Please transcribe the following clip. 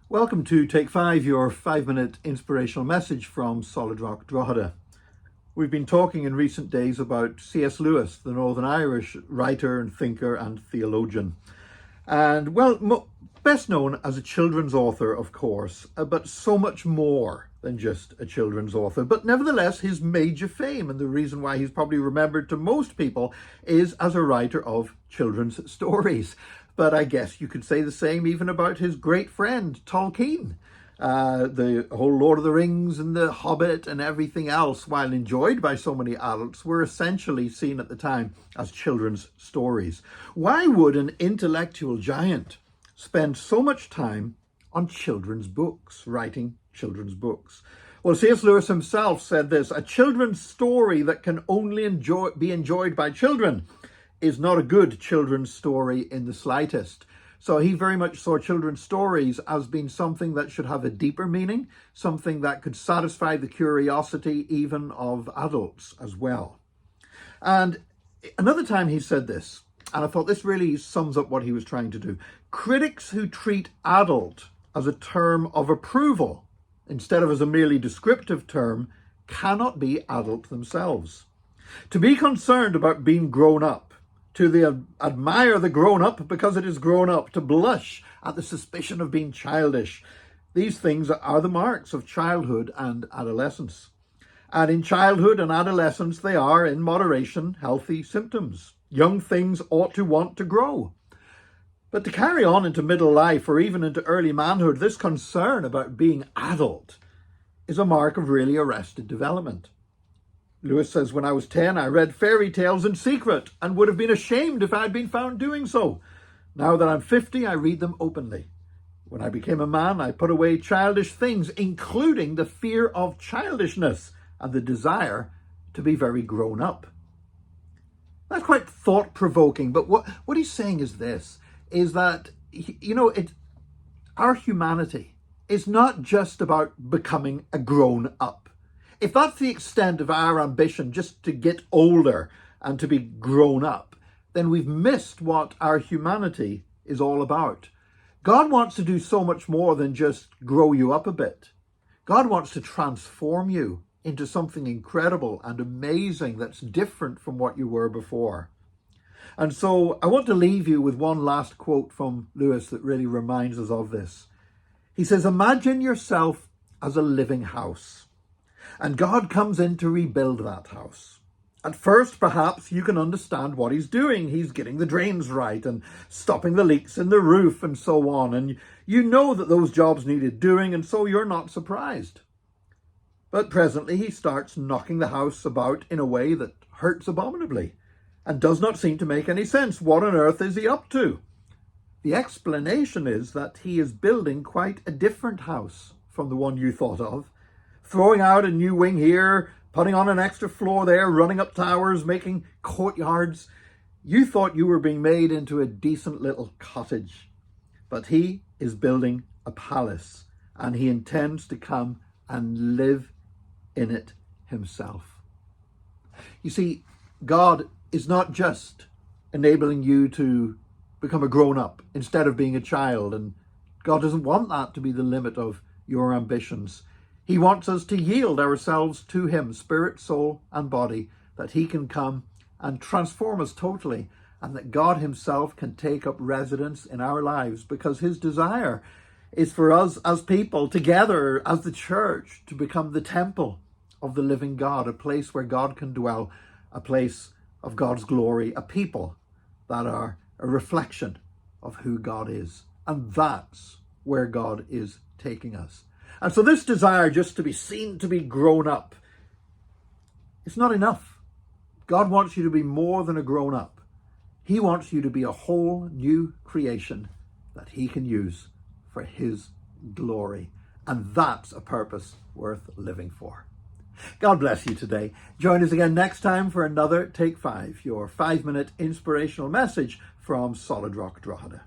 Welcome to Take 5, your 5-minute inspirational message from Solid Rock Drogheda. We've been talking in recent days about C.S. Lewis, the Northern Irish writer and thinker and theologian. And, well, best known as a children's author, of course, but so much more than just a children's author. But nevertheless, his major fame, and the reason why he's probably remembered to most people, is as a writer of children's stories. But I guess you could say the same even about his great friend, Tolkien. The whole Lord of the Rings and The Hobbit and everything else, while enjoyed by so many adults, were essentially seen at the time as children's stories. Why would an intellectual giant spend so much time on children's books, writing children's books? Well, C.S. Lewis himself said this: a children's story that can only be enjoyed by children is not a good children's story in the slightest. So he very much saw children's stories as being something that should have a deeper meaning, something that could satisfy the curiosity even of adults as well. And another time he said this, and I thought this really sums up what he was trying to do: critics who treat adult as a term of approval instead of as a merely descriptive term cannot be adult themselves. To be concerned about being grown up, to admire the grown-up because it is grown up, to blush at the suspicion of being childish. These things are the marks of childhood and adolescence. And in childhood and adolescence, they are, in moderation, healthy symptoms. Young things ought to want to grow. But to carry on into middle life or even into early manhood, this concern about being adult is a mark of really arrested development. Lewis says, when I was 10, I read fairy tales in secret and would have been ashamed if I had been found doing so. Now that I'm 50, I read them openly. When I became a man, I put away childish things, including the fear of childishness and the desire to be very grown up. That's quite thought-provoking, but what he's saying is this, is that, our humanity is not just about becoming a grown-up. If that's the extent of our ambition, just to get older and to be grown up, then we've missed what our humanity is all about. God wants to do so much more than just grow you up a bit. God wants to transform you into something incredible and amazing that's different from what you were before. And so I want to leave you with one last quote from Lewis that really reminds us of this. He says, imagine yourself as a living house, and God comes in to rebuild that house. At first, perhaps you can understand what he's doing. He's getting the drains right and stopping the leaks in the roof and so on. And you know that those jobs needed doing, and so you're not surprised. But presently he starts knocking the house about in a way that hurts abominably and does not seem to make any sense. What on earth is he up to? The explanation is that he is building quite a different house from the one you thought of. Throwing out a new wing here, putting on an extra floor there, running up towers, making courtyards. You thought you were being made into a decent little cottage, but he is building a palace, and he intends to come and live in it himself. You see, God is not just enabling you to become a grown-up instead of being a child, and God doesn't want that to be the limit of your ambitions. He wants us to yield ourselves to him, spirit, soul, and body, that he can come and transform us totally, and that God himself can take up residence in our lives, because his desire is for us as people together as the church to become the temple of the living God, a place where God can dwell, a place of God's glory, a people that are a reflection of who God is. And that's where God is taking us. And so this desire just to be seen to be grown up, it's not enough. God wants you to be more than a grown up. He wants you to be a whole new creation that he can use for his glory. And that's a purpose worth living for. God bless you today. Join us again next time for another Take 5, your 5-minute inspirational message from Solid Rock Drogheda.